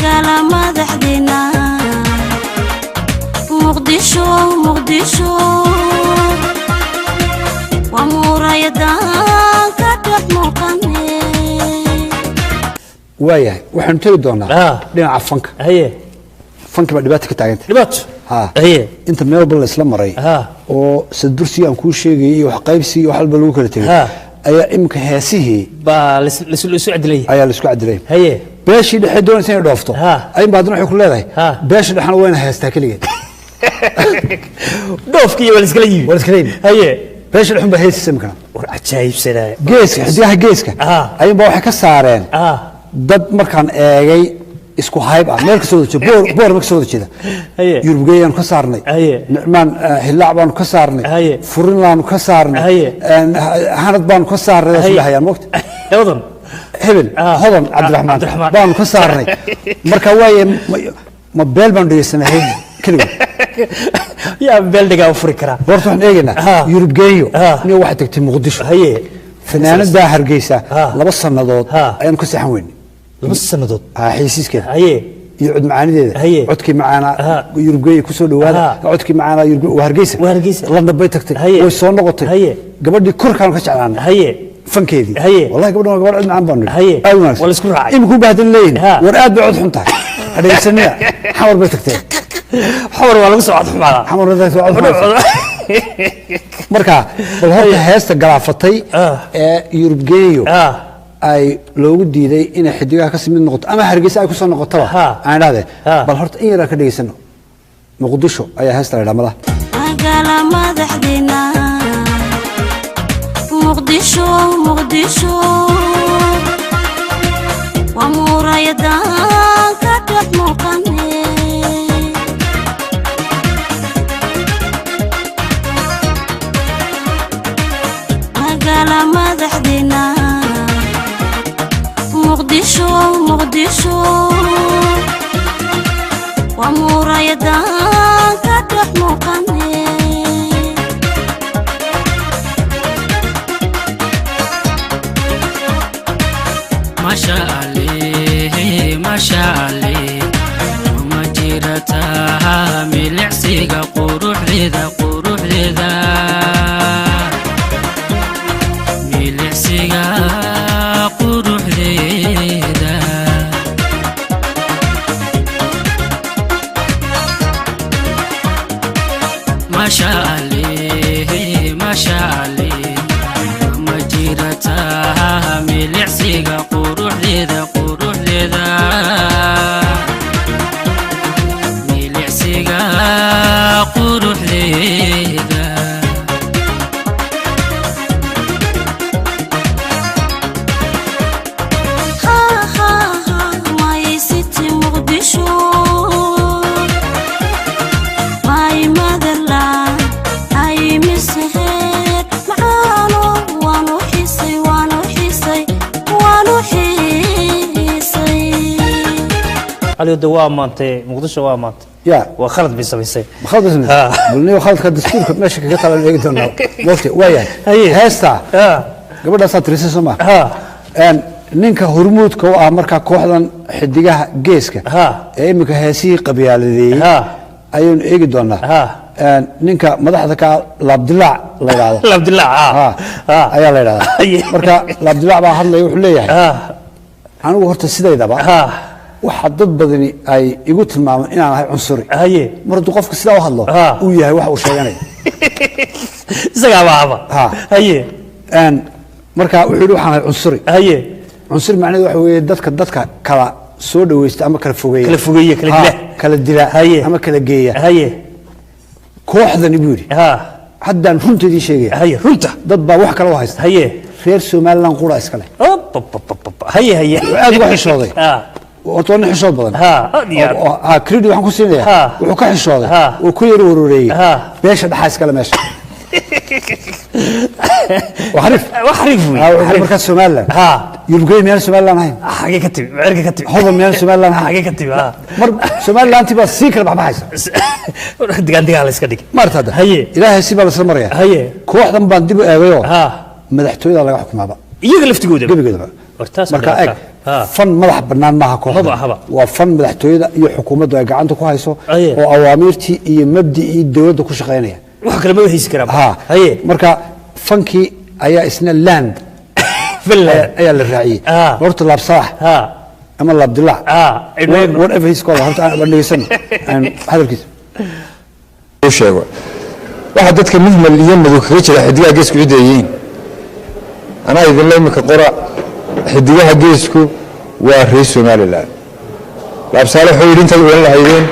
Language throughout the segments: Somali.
magala madaxdina muqdisho muqdisho wa murayadan ka dhex muuqane waayahay waxaan tagi doonaa dhinaca fanka fanka ba dhibaato ka taaganta dhibaato inta meel bal isla maray oo sadursi aan ku sheegay iyo wax qaybsi iyo wax walba lagu kala tagay ayaa imka heesihii ba la isku cadilay ayaa la isku cadilay beeshii dhexe doonaysa inay dhoofto ay baadna waxay ku leedahay beeshii dhexna wayna heestaa kaligeed dhoofkii wala iskala yimi beeshii dhexun baa heesaysa imkana war ajaayib sanaa geeska xidigaha geeska ayaan baa waxay ka saareen dad markaan eegay isku hayb ah meel ka soo jeedo boor ma ka soo jeeda yurubgeeyaan ka saarnay nicmaan hilaac baan ka saarnay furinlaan ka saarnay hanad baan ka saarnay sabaxayaan waqti hodan hebel hodan cabdiraxmaan baan ka saarnay marka waaye ma beel baan dhigeysanay kaliya yaa beel dhiga u furi kara horta waxaan eegaynaa yurubgeeyo inay wax tagtay muqdisho fanaanada hargeysa 2 sanadood ayaan ku saxan weyn 2 sanadood xiisiskeeda iyo cod macaanideeda codkii macaana yurubgeey ku soo dhawaada codkii macaana yurubgeey hargeysa landa bay tagtay way soo noqotay gabadhii korkaan ka jeclaanay fankeedii wallahi gabadhan waa gabadh macaan baan nidhi wala isku raacay imku baahdan leeyin war aad bay cod xun tahay adhaysanaya xawar bay tagtay xawar waa lagu soo cod xumaada xawar bay soo cod xumaada marka bal horta heesta galaafatay ee yurubgeeyo ay loogu diiday inay xidigaha ka simid noqoto ama hargeysa ay ku soo noqotaba aan dhaade bal horta in yar ka dhageysano muqdisho ayaa heesta leedamada magala madaxdina muqdisho muqdisho wa murayadan ka dhex muuqane magala madaxdina muqdisho muqdisho wa murayadan ka dhex muuqane masha Allah ma jirata milicsiga quruxdeeda milicsiga quruxdeeda masha Allah ma jirata milicsiga quruxdeeda milicsiga quruxdeeda علي الدواء مانتي مقدشة waa maanta waa khalad bay sameysay bulniyo khaladka dastuurka meesha kaga talan eegi doonaa waqti waayahay heesta gabadha satriisa Soomaa ninka hormuudka oo ah marka kooxdan xidigaha geeska ee imika heesii qabyaaladeeyay ayaan eegi doonaa ninka madaxda ka Labdilaac la yiraahdo ayaa la yiraahdaa marka Labdilaac baa hadlay wuxuu leeyahay anigu horta sideedaba waxa dad badani ay igu tilmaamaan inaan ahay cunsuri mardu qofka sida u hadlo uu yahay wax uu sheeganay isaga baaba marka wuxuu waxaan ahay cunsuri cunsuri macnaheedu waxa weeye dadka kala soo dhaweysta ama kala fogeeya kala dila ama kala geeya kooxdan ibuu yiri haddaan runtii sheegay runta dad baa wax kala u haysta reer Soomaaliland qura iska leh aad uga xishooday وطن حشود بدن كريدي waxaan ku siinayaa wuxuu ka xishooday oo ku yar wareeyay beesha dhaxays kala meesha وحرف marka Soomaaliland yurubgeey meel Soomaaliland ahayn xagee ka timi cirka ka timi hodan meel Soomaaliland xagee ka timi mar Soomaaliland tiba si kala baxaysa digaan la iska dhig martada ilaahay si bal isla maraya kooxdan baan dib u eegayo madaxtooyada laga xukumaaba iyaga laftigooda marka eeg fan madax bannaan maaha kooxda waa fan madaxtooyada iyo xukuumaddu ay gacanta ku hayso oo awaamirtii iyo mabdicii dowladda ku shaqaynaya wax kale ma haysi karaa marka fankii ayaa isna land ayaa la raaciyey horta laab salax ama laab dilaac whatever he's called horta aan dhegeysan hadalkiisa uu sheego waxa dadka muhmal iyo madow kaga jira xidigaha geesku ciideeyeen anaa idin leemika qora xidigaha geesku waa reer Soomaaliland laab salax oo yidhi intaad weyn lahaydeen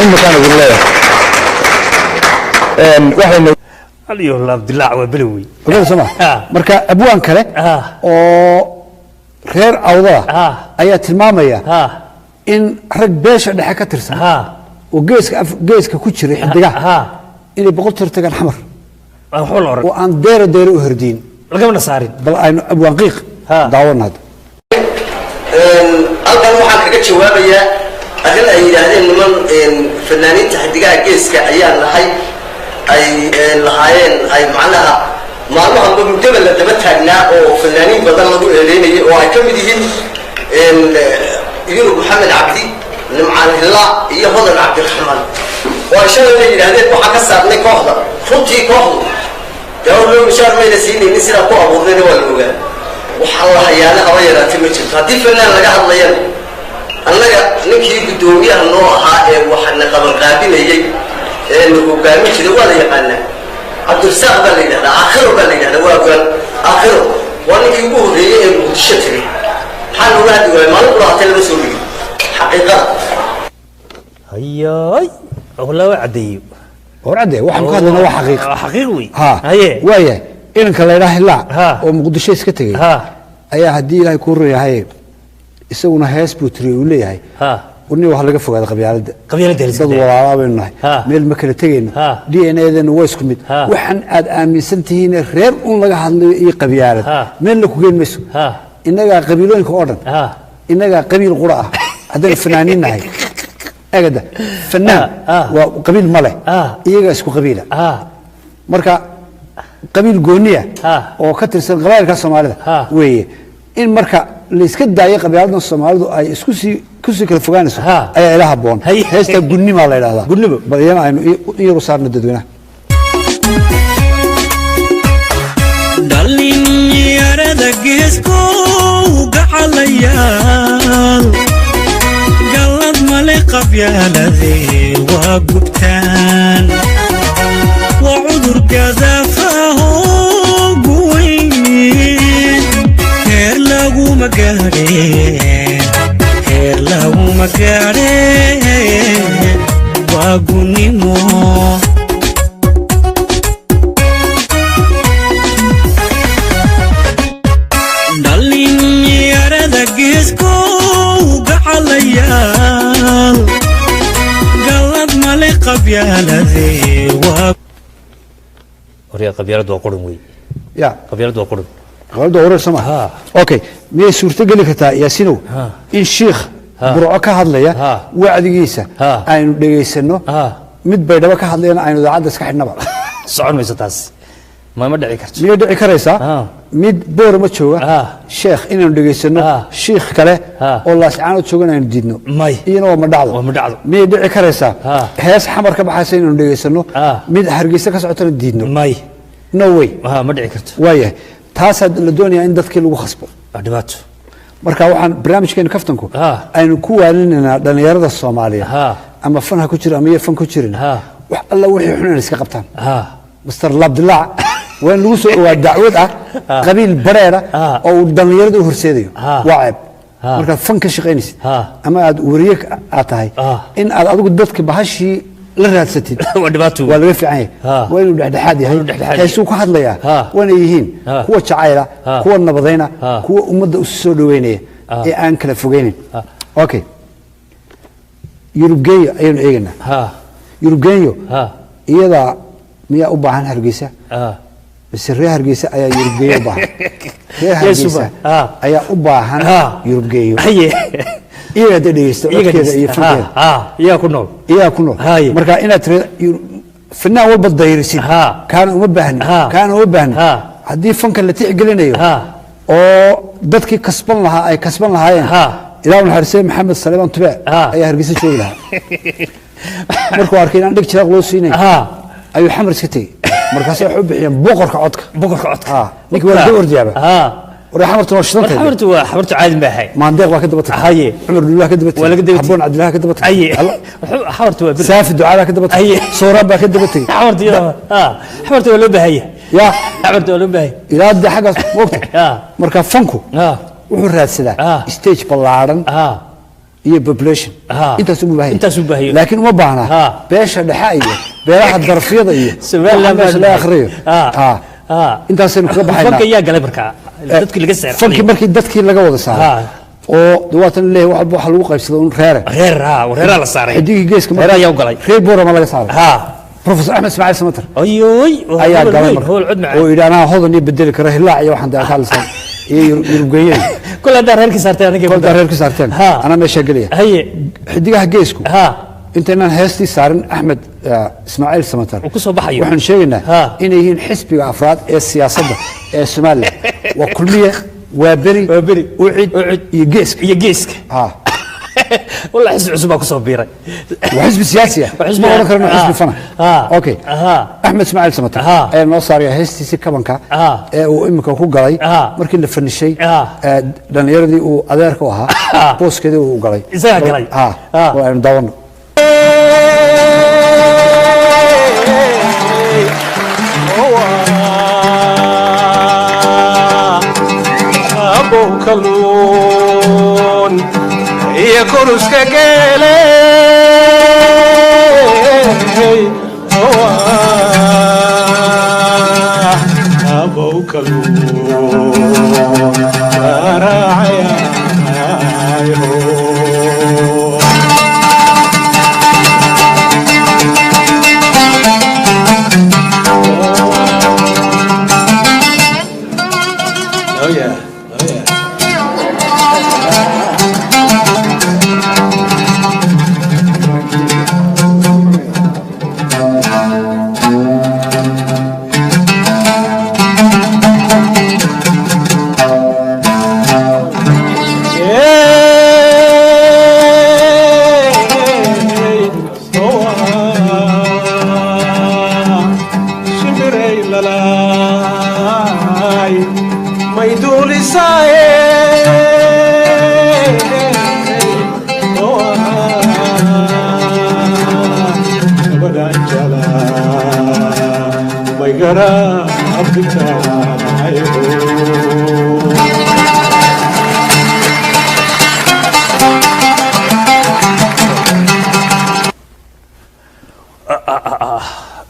in makaan idin leeyahay waxayna aliyo laab dilaac waa balawi marka abwaan kale oo reer awda ayaa tilmaamaya in rag beesha dhexe ka tirsan oo geeska ku jiray xidigaha inay boqol tir tagaan xamar oo aan deero u hordin lagama saarin bal aynu abwaan qiiq daawanad halkan waxaan kaga jawaabayaa arrin ay yiraahdeen niman fanaaniinta xidigaha geeska ayaa lahay ay lahaayeen ay macnaha maalmaha muddo la daba taagnaa oo fanaaniin badan lagu eedeynayay oo ay ka mid yihiin Yunus Maxamed Cabdi nimcaan hilla iyo hodan Cabdiraxmaan oo ay shalay yiraahdeen waxa ka saarnay kooxda runtii kooxdu dawladdu mishaar meeyna siinaynin sida ku abuurnay waa la ogaa waxa la hayaana haba yaraatay ma jirto haddii fanaan laga hadlayo annaga ninkii gudoomiyaha noo ahaa ee waxana qaban qaabinayay hogaamin jiray waa la yaqaanaa cabdirasaaq baa la yidhahdaa aakhiro baa la yidhahdaa waa goan aakhiro waa ninkii ugu horreeyey ee muqdisho jiray maxaa looga hadli waaya maalin quraatay lama soo dhigin xaqiiqada hayaay والله وعدي ورعدي waxaan ka hadlaynaa waa xaqiiq xaqiiq wey haye waaya inanka la ilaahay la oo muqdisho iska tagay ayaa hadii ilaahay ku reeyahay isaguna hees buu tiriyo u leeyahay وني waxa laga fogaado qabyaalada dad walaalaabeen nahay meel ma kala tagayno DNA-dan way isku mid waxaan aad aaminsantihiin reer un laga hadlayo iyo qabyaalad meel la ku geen mayso inaga qabiilooyinka oo dhan inaga qabiil qura ah hadaan fanaaniin nahay agada fanaan waa qabiil male iyaga isku qabiila marka qabiil gooniya oo ka tirsan qabaa'ilka Soomaalida weeye in marka la iska daayo qabiilada Soomaalidu ay isku sii kala fogaanayso ayaa ilaha boon heesta gunnimo la yiraahdaa gunnimo badiyana aynu iyagu saarno dadweynaha dhalinyarada geesko gacalayaan galad male qabyaaladee waa gubtaan waa cudur gadaafaho guweyn heer laguma gaadheen waa gunnimo dhalinyarada geesko gacalayaan galad male qabyaaladee waa qabyaalad waa qurun wey ya qabyaalad waa qurun qabyaalad waa qurun sama okay miyay suurtagali kartaa yaasinow in sheekh burco ka hadlaya wacdigiisa aynu dhageysano mid baydhabo ka hadlayna aynu idaacadda iska xidhnaba socon mayso taas ma dhici karto miyay dhici karaysaa mid boor ma jooga sheekh inaynu dhageysano sheekh kale oo laascaano joogan aynu diidno iyana waa ma dhacdo miyay dhici karaysaa hees xamar ka baxaysa inaynu dhageysano mid hargeysa ka socotana diidno no way ma dhici karto waayahay taasaa la doonayaa in dadkii lagu khasbo dhibaato marka waxaan barnaamijkeena kaftanku aynu ku waalinaynaa dhalinyarada Soomaaliya ama fan ha ku jira ama fan ku jirin wax alla wixii xun iska qabtaan Mr. Labdillah وين لوسو ودعوة قبيل بريرة أو دنيرد وهرسيديو وعيب مركز فنك شقينيس أما أد وريك أعطاهي إن أدوك دتك بهالشي لغات ستين ولا يفعل عين وين بعد حادي هاي سوق واحد ليا وين يهين هو شعيرة هو النبضينا هو أمد السود وينه إيه أنكل فوقيني أوكي يوروبجيو أيون إيجنا يوروبجيو إذا ميا أبا عن هرجيسة بس الريح هرجيسة أيا يوروبجيو أبا ريح هرجيسة أيا أبا عن يوروبجيو إيه ده يستوى كذا يفهم إيه كنول مركا إنا ترى فينا أول بدأ يرسل كان مبهن كان مبهن هدي فنك اللي تعقلنا oo dadkii kasban lahaa ay kasban lahaayeen ilaahu naxariisay maxamed saleeman tube ayaa hargeysa joogi lahaa markuu arkay inaan dhig jiraaq loo siinay ayuu xamar iska tegey markaasay waxay u bixiyeen boqorka codka ninkii waa ka ordiyaaba ورا حمرته وشلونته حمرته عادي ما هي مانديق waa ka dabatay haye عمر الله ka dabatay wala ka dabatay حبون عبد الله ka dabatay haye حمرته waa ساف الدعاء ka dabatay haye صورة ba ka dabatay حمرته حمرته wala baahaya يا حمرته wala baahaya ila hadda xagas waqti marka fanku wuxuu raadsadaa stage ballaaran iyo population intaas u baahay laakiin uma baahna beesha dhexe iyo beeraha darafyada iyo Soomaaliland la akhriyo intaas aynu kaga baxaynaa fanka yaa galay markaa dadkii laga saaray fanki markii dadkii laga wada saaray oo dawaatan leeyahay waxa lagu qaybsado un reera la saaray xidigii geeska reera yaa u galay reer boorama laga saaray professor Ahmed Ismail Samatar ayoy ayaa galay oo idhaana hodan iyo bedeli kara hilaac iyo waxaan daa kaalsan iyo yurubgeeyeen kula reerkii saarteen aniga kula reerkii saarteen ana meesha galaya haye xidigaha geesku intaynaan heestii saarin Ahmed Ismail Samatar ku soo baxayo waxaan sheegaynaa inay yihiin xisbiga afraad ee siyaasadda ee Soomaaliya waa kulmiye waa beri ucid iyo geeska والله حزب عصبة كسر بيرة وحزب سياسي ما هو ذكرنا حزب فنا اوكي احمد اسماعيل سمتر اي نو صار هيستي سي كبنكا وامك ku galay markii la fanishay dhalinyaradii uu adeerka u ahaa booskeedii uu galay isaga galay waa aan daawano kalluun iyo kuruska geele abow kalluun raacayaayo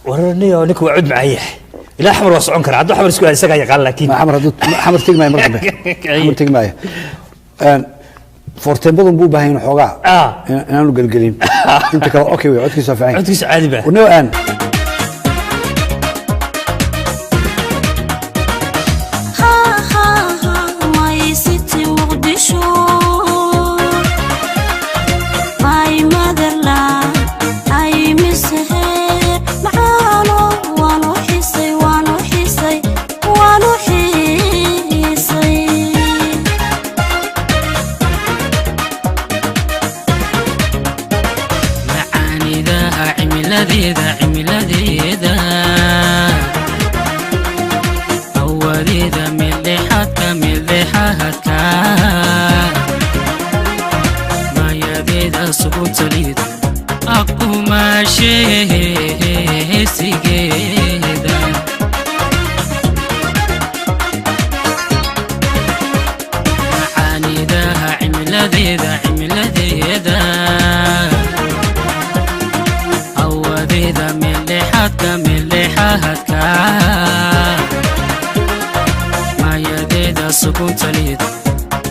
ورني ونك وعد معي لا حمر وصعون كره عدو حمر سكو اسغا يقال لكن حمر تجمع مرتبه حمر تجمع فورتين بدن بو باهين خوغا inaanu galgalin inta kale okay way codkiisa fiican codkiisa caadi baa ونو ان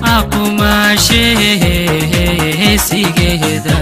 Aku masih sigeda